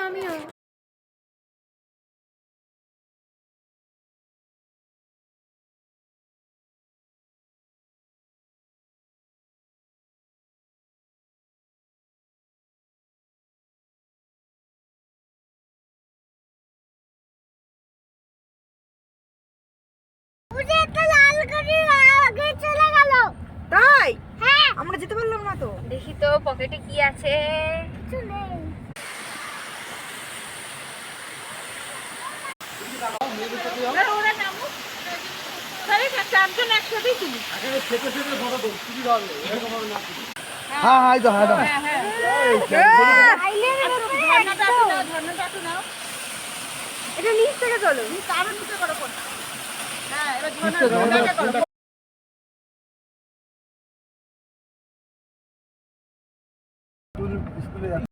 আমিও তাই আমরা যেতে পারলাম না তো। দেখি তো পকেটে কি আছে। চারজন একসাথেই তুলি। হ্যাঁ হ্যাঁ তো হ্যাঁ এটা নিচ থেকে চলো। স্কুলে